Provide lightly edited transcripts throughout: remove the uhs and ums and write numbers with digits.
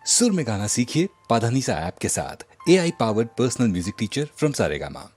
सुर में गाना सीखिए पाधानीसा ऐप के साथ। AI powered personal music teacher from Saregama.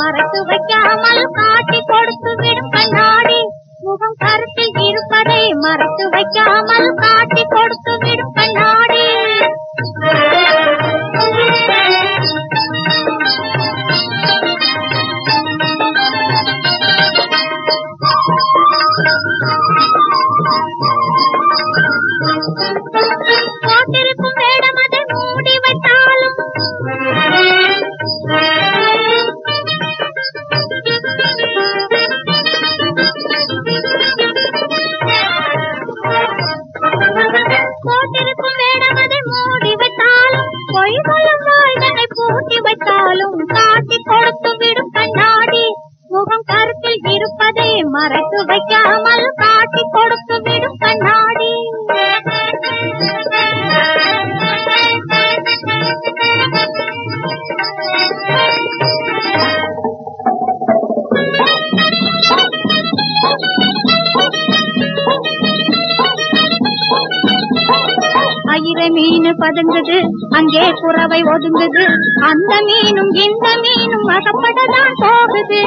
மறைத்து வைக்காமல் காட்டி கொடுத்து விடும் கண்ணாடி முகம் கருத்தில் இருப்பதை மறைத்து வைக்காமல் காட்டி கொடுத்து விடும் கண்ணாடி போட்டிருக்கும் வேடம் அதை மூடி வைத்தாலும் போட்டிருக்கும் வேடம் அதை மூடி வைத்தாலும் பொய்களும் வாய்தனை பூட்டி வைத்தாலும் காட்டி கொடுத்து விடும் கண்ணாடி முகம் கருத்தில் இருப்பதை மறைத்து வைக்காமல் காட்டி கொடுத்து விடும் கண்ணாடி ஆயிர மீன் பதுங்குது அங்கே குறவை ஒதுங்குது அந்த மீனும் இந்த மீனும் அகப்படதான் போகுது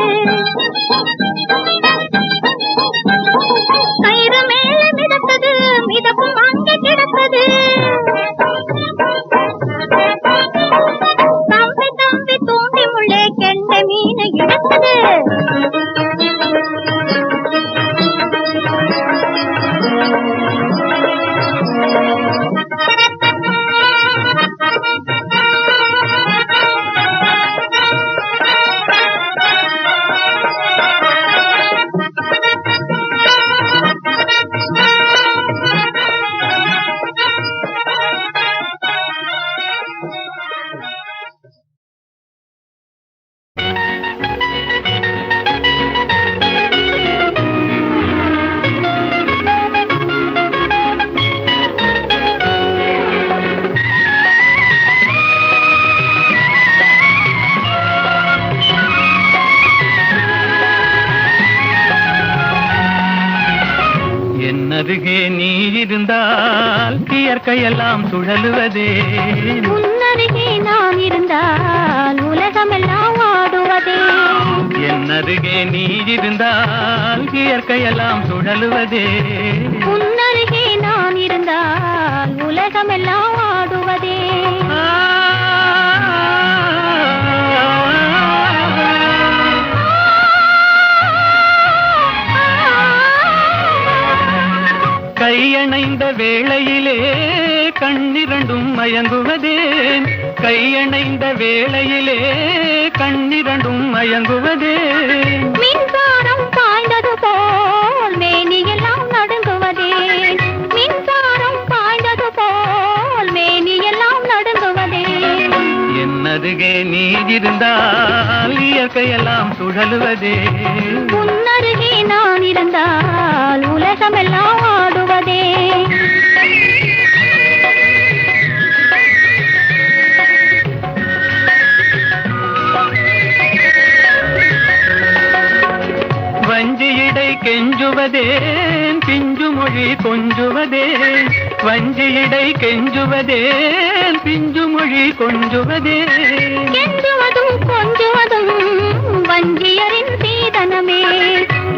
கயிறு மேலே மிதக்குது மிதக்கும் அங்கே கிடக்குது தம்பி தம்பி தூண்டி முள்ளே கெண்ட மீன் இழக்குது அருகே நீ இருந்தால் இயற்கையெல்லாம் சுழலுவதே முன்னருகே நான் இருந்தால் உலகமெல்லாம் ஆடுவதே என் அருகே நீ இருந்தால் இயற்கையெல்லாம் சுழலுவதே முன்னருகே நான் இருந்தால் உலகமெல்லாம் ஆடுவதே கையணைந்த வேளையிலே கண்ணிரண்டும் மயங்குவதேன் கையணைந்த வேளையிலே கண்ணிரண்டும் மயங்குவதேன் மின்சாரம் பாய்ந்தது போல் மேனியெல்லாம் நடுங்குவதேன் மின்சாரம் பாய்ந்தது போல் மேனியெல்லாம் நடுங்குவதேன் என் அருகே நீ இருந்தால் இயற்கையெல்லாம் சுழலுவதே முன்னருகே நான் இருந்தால் உலகமெல்லாம் ஆடுவதே வஞ்சியிடை கெஞ்சுவதேன் பிஞ்சு மொழி கொஞ்சுவதேன் வஞ்சியிடை கெஞ்சுவதேன் பிஞ்சு மொழி கொஞ்சுவதேன் கெஞ்சுவதும் கொஞ்சுவதும் வஞ்சியரின் சீதனமே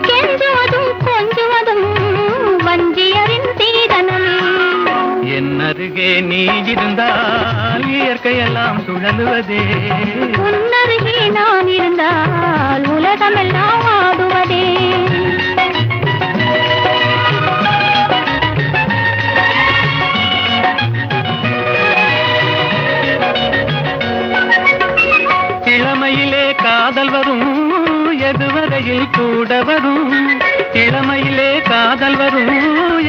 கெஞ்சுவதும் கொஞ்சுவதும் வஞ்சியரின் சீதனமே என் அருகே நீ இருந்தால் இயற்கையெல்லாம் சுழலுவதே முன்னருகே நான் இருந்தால் உலகமெல்லாம் ஆடுவதே இளமையிலே காதல் வரும் எதுவரையில் கூட வரும் இளமையிலே காதல் வரும்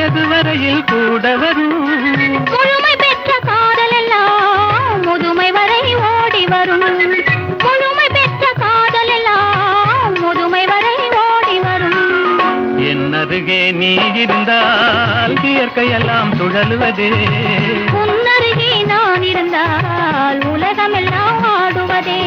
எதுவரையில் கூட வரும் முழுமை பெற்ற காதல் எல்லாம் முதுமை வரை ஓடி வரும் முழுமை பெற்ற காதல் எல்லாம் முதுமை வரை ஓடி வரும் என் அருகே நீ இருந்தால் இயற்கையெல்லாம் சுழலுவதே முன்னருகே நான் இருந்தால் உலகமெல்லாம் ஆடுவதே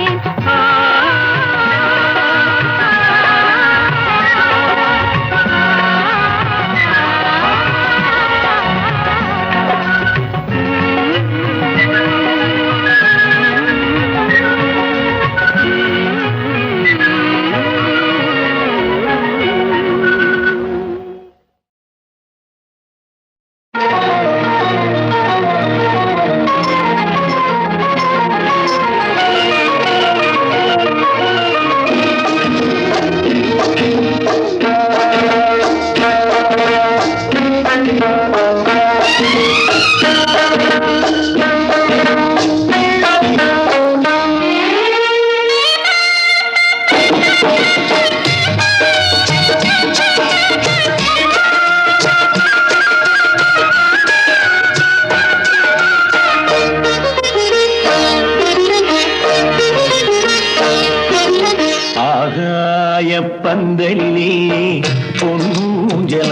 பந்தலிலே பொன்னூஞ்சலாடுதம்மா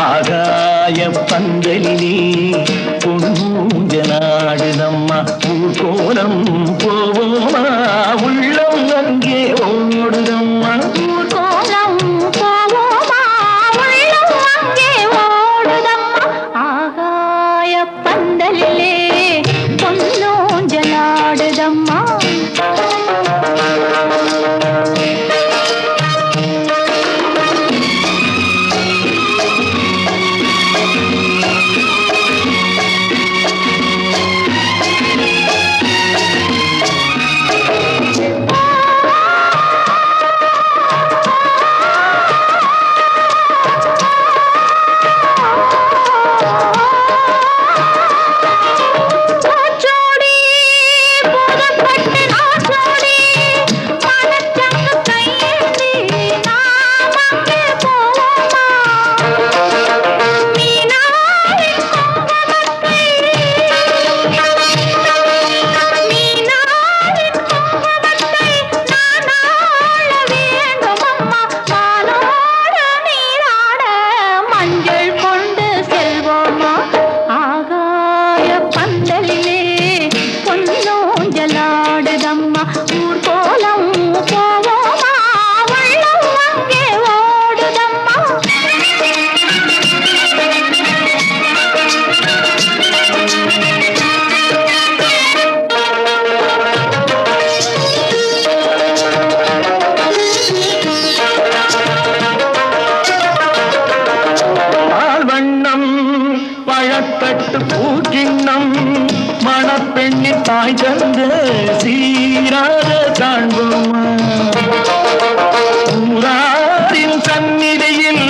ஆகாய பந்தலிலே பொன்னூஞ்சலாடுதம்மா ஊர் கோலம் போவோமா உள்ளம் அங்கே ஓடுதம்மா ஊர் கோலம் போவோமா உள்ளம் அங்கே ஓடுதம்மா ஆகாய பந்தலிலே பொன்னூஞ்சலாடுதம்மா பழத்தட்டு பூக்கிண்ணம் மணப்பெண்ணின் தாய் தந்து சீராக காண்போமா ஊராரின் சந்நிதியில்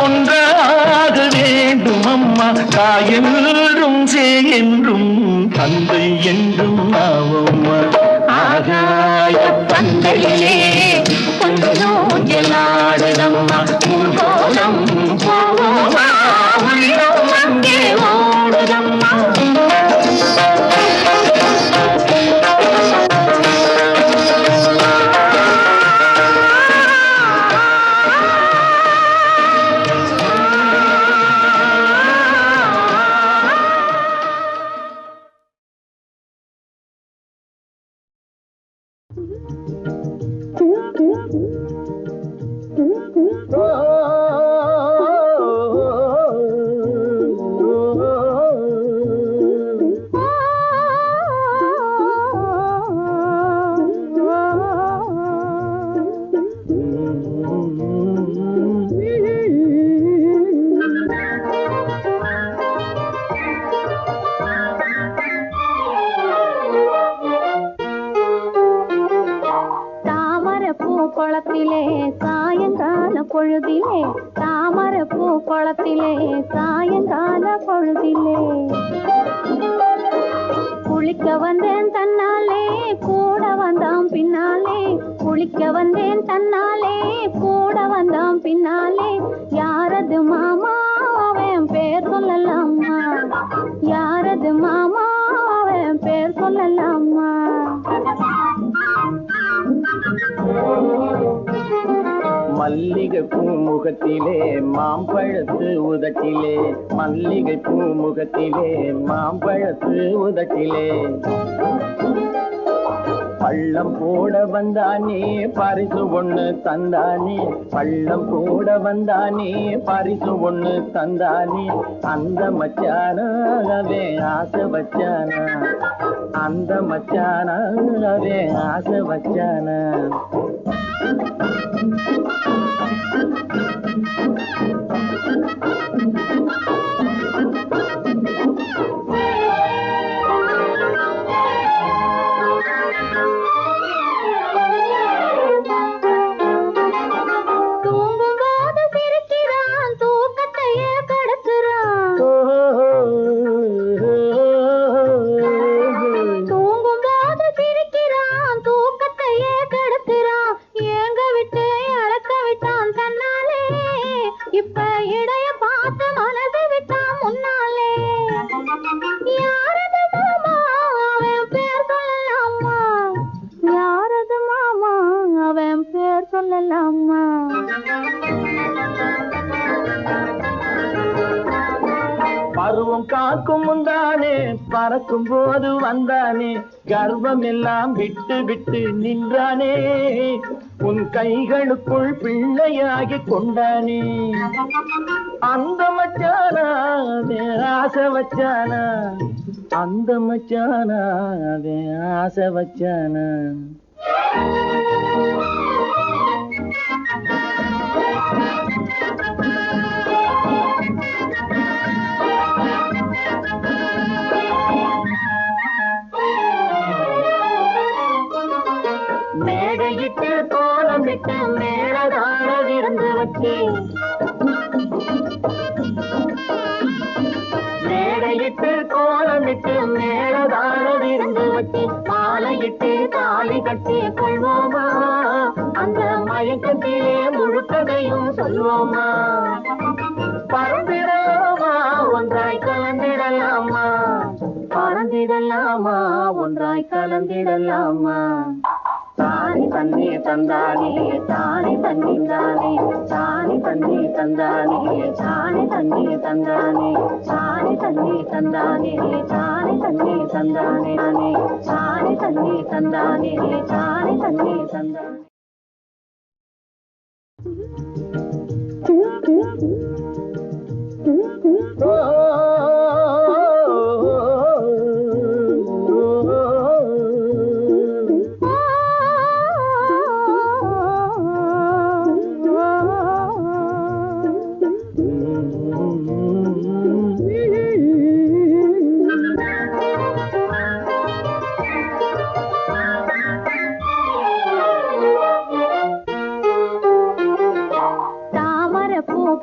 ஒன்றாக வேண்டும் அம்மா தாயென்றும் என்றும் தந்தை என்றும் ஆவோமா ஆகாய பந்தலிலே பொன்னூஞ்சலாடுதம்மா ஊர்கோலம் போவோமா உள்ளம் அங்கே ஓடுதம்மா குளத்திலே சாயங்கால பொழுதிலே தாமரப்பூ குளத்திலே சாயங்கால பொழுதிலே குளிக்க வந்தேன் தன்னாலே கூட வந்தாம் பின்னாலே குளிக்க வந்தேன் தன்னாலே கூட வந்தாம் பின்னாலே யாரது மாமா அவன் பேர் சொல்லலாமா யாரது மாமா அவன் பேர் சொல்லலாமா மல்லிகை பூமுகத்திலே மாம்பழத்து உதட்டிலே மல்லிகை பூமுகத்திலே மாம்பழத்து உதட்டிலே பள்ளம் போட வந்தானே பரிசு ஒண்ணு தந்தானே பள்ளம் போட வந்தானே பரிசு ஒண்ணு தந்தானே அந்த மச்சானாவே ஆசை வச்சானா அந்த மச்சானாவே ஆசை வச்சானா ஏங்க விட்டு அழக்க விட்டான் தன்னால பருவம் காக்கும் முந்தானே பறக்கும் போது வந்தானே கர்வம் எல்லாம் விட்டு விட்டு நின்றானே உன் கைகளுக்குள் பிள்ளையாகி கொண்டானே அந்த மச்சானா ஆசை வச்சானா அந்த மச்சானா ஆசை வச்சானா மேடையிட்டு கோலமிட்டு மேலதான விருந்து வச்சு மேடையிட்டு கோலமிட்டு மேலதான விருந்து வச்சு மாலையிட்டு தாலி கட்டி கொள்வோமா அந்த மயக்கத்திலே முழுக்கதையும் சொல்வோமா பறந்திடலாமா ஒன்றாய் கலந்திடலாமா பறந்திடலாமா ஒன்றாய் கலந்திடலாமா தானி தண்ணி தந்தானே தானி தண்ணி தானே தானி தண்ணி தந்தானே தானி தண்ணி தந்தானே தானி தண்ணி தந்தானே தானி தண்ணி தந்தானே தானி தண்ணி தந்தானே தானி தண்ணி தந்தானே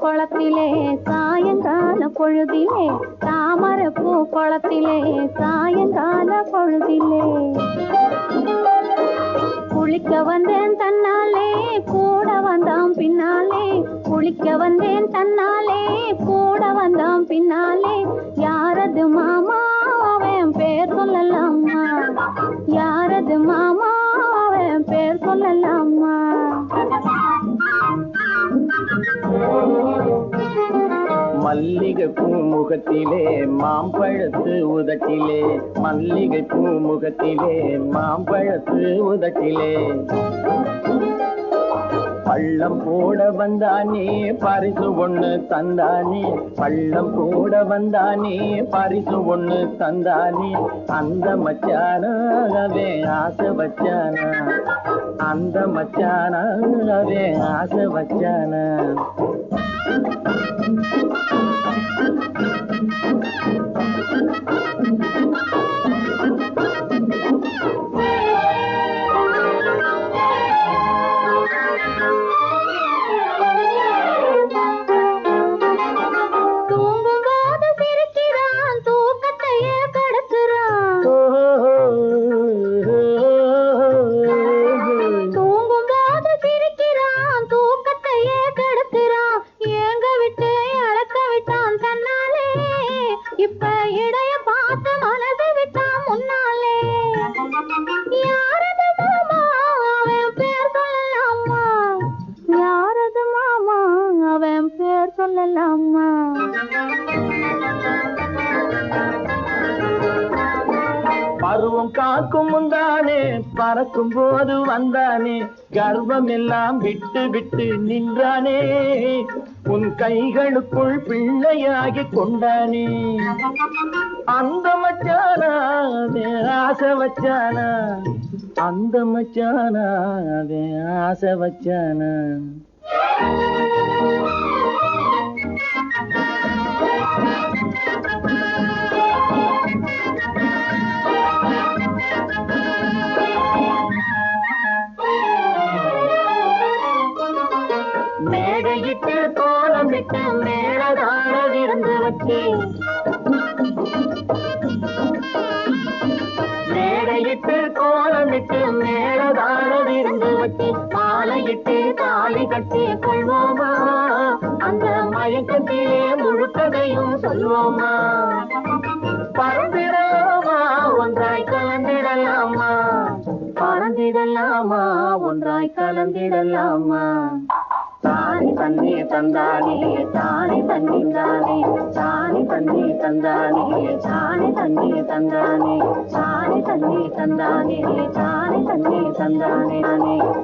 குளத்திலே சாயங்கால பொழுதிலே தாமரப்பூ குளத்திலே சாயங்கால பொழுதிலே குளிக்க வந்தேன் தன்னாலே கூட வந்தாம் பின்னாலே குளிக்க வந்தேன் தன்னாலே கூட வந்தாம் பின்னாலே யாரது மாமா அவன் பேர் சொல்லலாமா யாரது மாமா அவன் பேர் சொல்லலாமா மல்லிகை பூமுகத்திலே மாம்பழத்து உதட்டிலே மல்லிகை பூமுகத்திலே மாம்பழத்து உதட்டிலே பள்ளம் போட வந்தானே பரிசு ஒண்ணு தந்தானே பள்ளம் போட வந்தானே பரிசு ஒண்ணு தந்தானே அந்த மச்சானாவே ஆசை வச்சானா அந்த மச்சானாவே ஆசை வச்சானா பருவம் காக்கும் முந்தானே பறக்கும் போது வந்தானே கர்வம் எல்லாம் விட்டு விட்டு நின்றானே உன் கைகளுக்குள் பிள்ளையாகி கொண்டானே அந்த மச்சானா ஆசை வச்சானா அந்த மச்சானா ஆசை வச்சானா மேடையிட்டு கோலமிட்டு மேலதான விருந்து வச்சு மேடையிட்டு கோலமிட்டு மேலதான விருந்து வச்சு மாலையிட்டு தாலி கட்டி கொள்வோமா அந்த மயக்கத்திலே முழுக்கதையும் சொல்வோமா பறந்திடலாமா ஒன்றாய் கலந்திடலாமா பறந்திடலாமா ஒன்றாய் கலந்திடலாமா தானி தன்னே தந்தானே தானி தன்னி தானே தானி தன்னே தந்தானே தானி தன்னே தந்தானே தானி தன்னே தந்தானே தானி தன்னே தந்தானே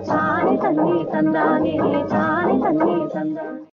தானி தன்னே தந்தானே தானி தன்னே தந்தானே